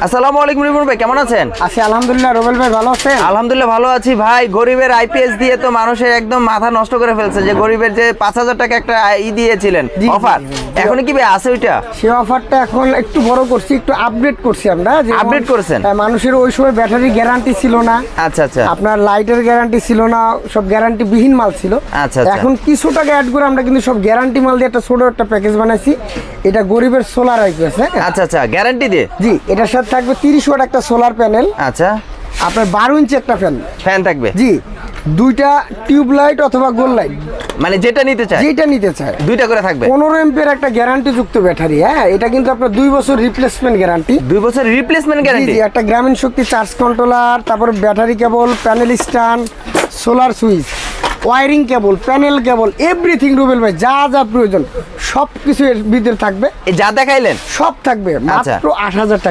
আসসালামু আলাইকুম রিপন ভাই, কেমন আছেন? আছি আলহামদুলিল্লাহ। রুবেল ভাই ভালো আছেন? আলহামদুলিল্লাহ ভালো আছি ভাই। গরিবের আইপিএস দিয়ে তো মানুষের একদম মাথা নষ্ট করে ফেলছে। যে গরিবের যে 5,000 টাকা একটা দিয়েছিলেন জি, অফার, জি, জি। এখন কি ভাই আছে ওইটা? সেই অফারটা এখন একটু বড় করছি, একটু আপডেট করছি আমরা। যেমন, আপডেট করেছেন? মানুষের ওই সময় ব্যাটারি গ্যারান্টি ছিল না, আচ্ছা আচ্ছা আপনার লাইটের গ্যারান্টি ছিল না, সব গ্যারান্টি বিহীন মাল ছিল। আচ্ছা, আচ্ছা। এখন কিছু টাকা অ্যাড করে আমরা কিন্তু সব গ্যারান্টি মাল দিয়ে একটা ছোট একটা প্যাকেজ বানাইছি। এটা গরিবের সোলার আইপিএস। আচ্ছা আচ্ছা, গ্যারান্টি দিয়ে? জি, এটার সাথে থাকবে 30 ওয়াট একটা সোলার প্যানেল, আচ্ছা, আপনার 12 ইঞ্চি একটা ফ্যান ফ্যান থাকবে? জি, দুইটা টিউব লাইট অথবা গোল লাইট, মানে যেটা নিতে চায় যেটা নিতে চায়। দুইটা করে থাকবে। 15 এমপিয়ার একটা গ্যারান্টি যুক্ত ব্যাটারি। হ্যাঁ, এটা কিন্তু আপনার 2 বছর রিপ্লেসমেন্ট গ্যারান্টি। 2 বছর রিপ্লেসমেন্ট গ্যারান্টি? জি, একটা গ্রামীণ শক্তি চার্জ কন্ট্রোলার, তারপর battery cable, panel stand, solar switch, wiring cable, panel cable, everything. Rubel ভাই যা যা প্রয়োজন সব কিছু এর ভিতরে থাকবে। যা দেখাইলেন সব থাকবে আচ্ছা। মাত্র 8,000 টাকা।